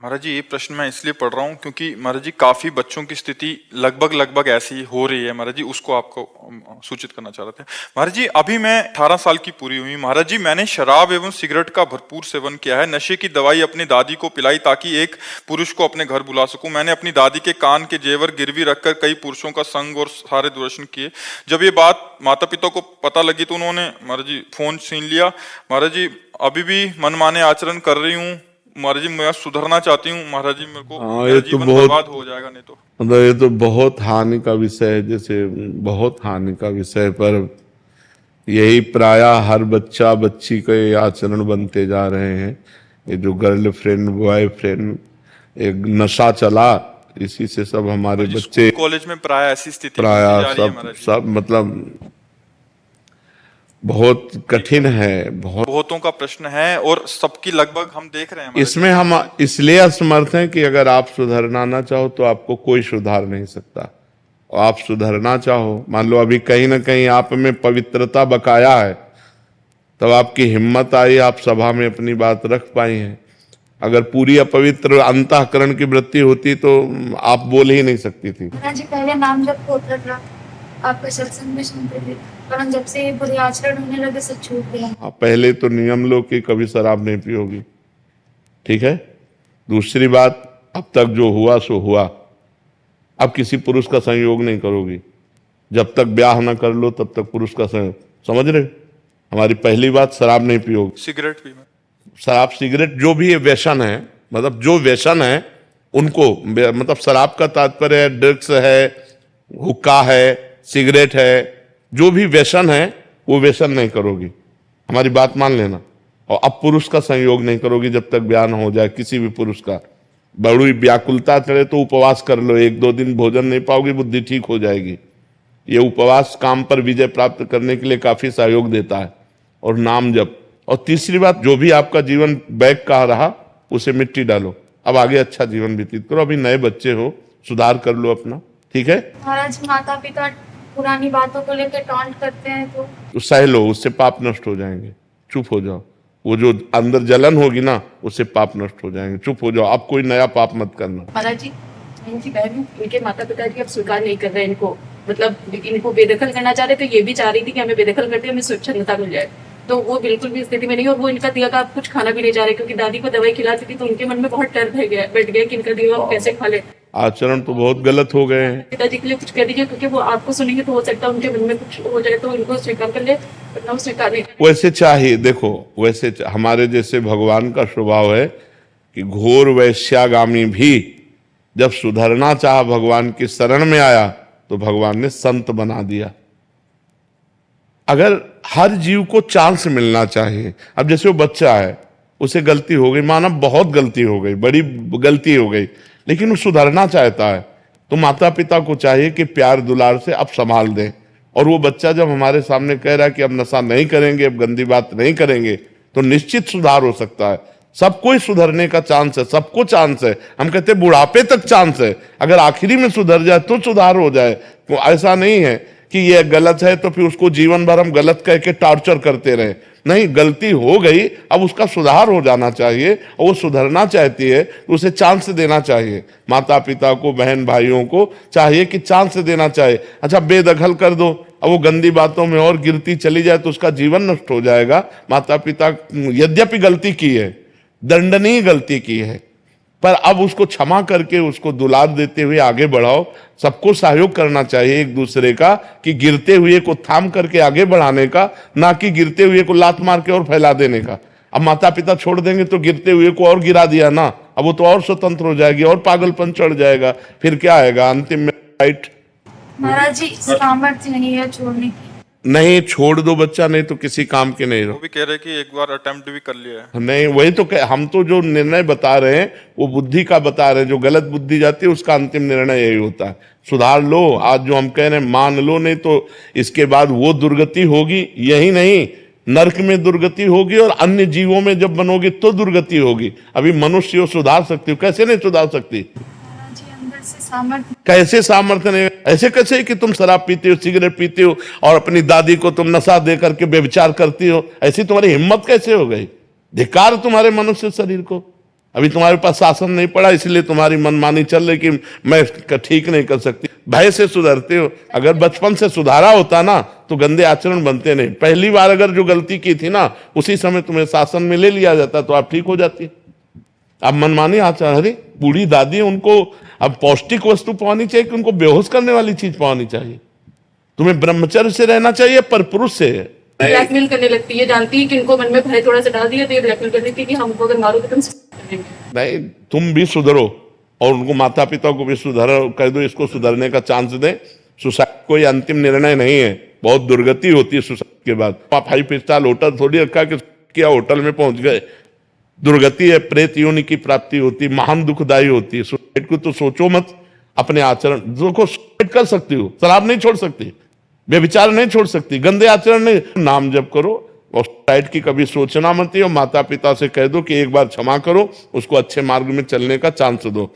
Speaker 2: महाराज जी ये प्रश्न मैं इसलिए पढ़ रहा हूँ क्योंकि महाराज जी काफी बच्चों की स्थिति लगभग ऐसी हो रही है महाराज जी, उसको आपको सूचित करना चाह रहे थे। महाराज जी अभी मैं 18 साल की पूरी हुई महाराज जी, मैंने शराब एवं सिगरेट का भरपूर सेवन किया है, नशे की दवाई अपनी दादी को पिलाई ताकि एक पुरुष को अपने घर बुला सकूं। मैंने अपनी दादी के कान के जेवर गिरवी रखकर कई पुरुषों का संग और सारे दूरदर्शन किए। जब ये बात माता पिता को पता लगी तो उन्होंने महाराज जी फोन छीन लिया। महाराज जी अभी भी मनमाने आचरण कर रही हूँ महाराज जी, मैं सुधरना चाहती हूँ महाराज जी, मेरे को मेरा
Speaker 1: ये तो
Speaker 2: जीवन
Speaker 1: बहुत
Speaker 2: बर्बाद हो जाएगा नहीं तो।
Speaker 1: मतलब ये तो बहुत हानि का विषय है, जैसे बहुत हानि का विषय, पर यही प्रायः हर बच्चा बच्ची के आचरण बनते जा रहे हैं। ये जो गर्लफ्रेंड बॉयफ्रेंड एक नशा चला, इसी से सब हमारे बच्चे
Speaker 2: कॉलेज में प्राय ऐसी स्थिति
Speaker 1: प्रायः
Speaker 2: जा रही है महाराज जी।
Speaker 1: सब मतलब बहुत कठिन है,
Speaker 2: बहुतों का प्रश्न है और सबकी लगभग हम देख रहे हैं महाराज जी।
Speaker 1: इसमें हम इसलिए असमर्थ हैं कि अगर आप सुधरना ना चाहो तो आपको कोई सुधार नहीं सकता। और आप सुधरना चाहो, मान लो अभी कहीं ना कहीं आप में पवित्रता बकाया है, तब आपकी हिम्मत आई, आप सभा में अपनी बात रख पाई हैं। अगर पूरी अपवित्र अंतःकरण की वृत्ति होती तो आप बोल ही नहीं सकती थी।
Speaker 9: जी पहले नाम जब होता था, आपका सत्संग में सुनते थे, पर जब से ये बुरे आचरण होने लगे सब छूट गया।
Speaker 1: हाँ, पहले तो नियम लो कि कभी शराब नहीं पियोगी, ठीक है। दूसरी बात, अब तक जो हुआ सो हुआ, अब किसी पुरुष का संयोग नहीं करोगी। जब तक ब्याह ना कर लो तब तक पुरुष का संयोग, समझ रहे। हमारी पहली बात, शराब नहीं पियोगी।
Speaker 2: सिगरेट भी
Speaker 1: शराब सिगरेट जो भी व्यसन है, मतलब जो व्यसन है उनको, मतलब शराब का तात्पर्य है ड्रग्स है, हुक्का है, सिगरेट है, जो भी व्यसन है वो व्यसन नहीं करोगी, हमारी बात मान लेना। और अब पुरुष का संयोग नहीं करोगी जब तक ब्याह न हो जाए किसी भी पुरुष का। बड़ी व्याकुलता चढ़े तो उपवास कर लो, 1-2 दिन भोजन नहीं पाओगी, बुद्धि ठीक हो जाएगी। ये उपवास काम पर विजय प्राप्त करने के लिए काफी सहयोग देता है। और नाम जप। और तीसरी बात, जो भी आपका जीवन बैक का रहा उसे मिट्टी डालो, अब आगे अच्छा जीवन व्यतीत करो। अभी नए बच्चे हो, सुधार कर लो अपना, ठीक है।
Speaker 9: महाराज माता पिता पुरानी बातों को लेकर टॉन्ट करते हैं तो
Speaker 1: सह लो, उससे पाप नष्ट हो जाएंगे। चुप हो जाओ, वो जो अंदर जलन होगी ना उससे पाप नष्ट हो जाएंगे। चुप हो जाओ, आप कोई नया पाप मत करना।
Speaker 10: महाराज जी इनकी बहन, इनके माता पिता जी अब स्वीकार नहीं कर रहे इनको, मतलब इनको बेदखल करना चाह रहे, तो ये भी चाह रही थी कि हमें बेदखल करते हमें स्वच्छता मिल जाए, तो वो बिल्कुल भी स्थिति में नहीं। और वो इनका दिया का कुछ खाना भी नहीं जा रहे, क्योंकि दादी को दवाई खिलाती थी तो उनके मन में बहुत डर बैठ गया कि इनका दिया वो कैसे खा ले।
Speaker 1: आचरण तो बहुत गलत हो गए हैं।
Speaker 10: पिताजी के लिए कुछ कह दीजिए, क्योंकि वो आपको सुनेंगे तो हो सकता है उनके मन में कुछ हो जाए, तो इनको स्वीकार कर ले, वरना वो स्वीकार नहीं कर।
Speaker 1: वैसे चाहिए, देखो वैसे हमारे जैसे भगवान का स्वभाव है कि घोर वैश्यागामी भी जब सुधरना चाहा, भगवान की शरण में आया तो भगवान ने संत बना दिया। अगर हर जीव को चांस मिलना चाहिए। अब जैसे वो बच्चा है, उसे गलती हो गई, माना बहुत गलती हो गई, बड़ी गलती हो गई, लेकिन वो सुधरना चाहता है, तो माता पिता को चाहिए कि प्यार दुलार से अब संभाल दें। और वो बच्चा जब हमारे सामने कह रहा है कि अब नशा नहीं करेंगे, अब गंदी बात नहीं करेंगे, तो निश्चित सुधार हो सकता है। सबको ही सुधरने का चांस है, सबको चांस है। हम कहते हैं बुढ़ापे तक चांस है, अगर आखिरी में सुधर जाए तो सुधार हो जाए। तो ऐसा नहीं है कि ये गलत है तो फिर उसको जीवन भर हम गलत कह के टॉर्चर करते रहे। नहीं, गलती हो गई, अब उसका सुधार हो जाना चाहिए, और वो सुधरना चाहती है तो उसे चांस देना चाहिए। माता पिता को, बहन भाइयों को चाहिए कि चांस देना चाहिए। अच्छा, बेदखल कर दो, अब वो गंदी बातों में और गिरती चली जाए तो उसका जीवन नष्ट हो जाएगा। माता पिता यद्यपि गलती की है, दंडनीय गलती की है, पर अब उसको क्षमा करके उसको दुलार देते हुए आगे बढ़ाओ। सबको सहयोग करना चाहिए एक दूसरे का, कि गिरते हुए को थाम करके आगे बढ़ाने का, ना कि गिरते हुए को लात मार के और फैला देने का। अब माता पिता छोड़ देंगे तो गिरते हुए को और गिरा दिया ना, अब वो तो और स्वतंत्र हो जाएगी और पागलपन चढ़ जाएगा, फिर क्या आएगा अंतिम में, राइट।
Speaker 9: महाराज जी सामर्थ्य नहीं है छोड़ने की।
Speaker 1: नहीं, छोड़ दो बच्चा, नहीं तो किसी काम के नहीं रहो।
Speaker 2: वो भी कह रहे कि एक बार अटेम्प्ट भी कर लिया है।
Speaker 1: नहीं, वही तो हम तो जो निर्णय बता रहे हैं वो बुद्धि का बता रहे हैं। जो गलत बुद्धि जाती है उसका अंतिम निर्णय यही होता है। सुधार लो, आज जो हम कह रहे हैं मान लो, नहीं तो इसके बाद वो दुर्गति होगी। यही नहीं, नरक में दुर्गति होगी और अन्य जीवों में जब बनोगी तो दुर्गति होगी। अभी मनुष्य हो सुधार सकती हो, कैसे नहीं सुधार सकती? कैसे सामर्थ्य नहीं? ऐसे कैसे कि तुम शराब पीते हो, सिगरेट पीते हो और अपनी दादी को तुम नशा दे करके व्यभिचार करती हो? ऐसी तुम्हारी हिम्मत कैसे हो गई? धिक्कार तुम्हारे मनुष्य शरीर को। अभी तुम्हारे पास शासन नहीं पड़ा, इसलिए तुम्हारी मनमानी चल रही कि मैं ठीक नहीं कर सकती। भय से सुधरते हो। अगर बचपन से सुधारा होता ना तो गंदे आचरण बनते नहीं। पहली बार अगर जो गलती की थी ना उसी समय तुम्हें शासन में ले लिया जाता तो आप ठीक हो जाती। अब मनमानी आचरण, अरे बूढ़ी दादी, उनको अब पौष्टिक वस्तु पानी चाहिए कि उनको बेहोश करने वाली चीज पानी चाहिए? तुम्हें ब्रह्मचर्य से रहना चाहिए, पर पुरुष से।
Speaker 10: ब्लैकमेल करने लगती है, जानती है कि इनको मन में भय थोड़ा सा डाल दिया तो ये ब्लैकमेल कर देती है कि हमको अगर मारोगे तो हम करेंगे।
Speaker 1: नहीं, तुम भी सुधरो और उनको माता पिता को भी सुधरो, कह दो इसको सुधरने का चांस दें। सुसाइड कोई अंतिम निर्णय नहीं है, बहुत दुर्गति होती है सुसाइड के बाद। आप 5 स्टार होटल थोड़ी रखा कि क्या होटल में पहुंच गए, दुर्गति है, प्रेत योनि की प्राप्ति होती, महान दुखदायी होती है। सुसाइड को तो सोचो मत। अपने आचरण देखो, सुसाइड कर सकती हो, शराब नहीं छोड़ सकती, व्यभिचार नहीं छोड़ सकती, गंदे आचरण नहीं, नाम जप करो और सुसाइड की कभी सोचना मत। और माता पिता से कह दो कि एक बार क्षमा करो, उसको अच्छे मार्ग में चलने का चांस दो।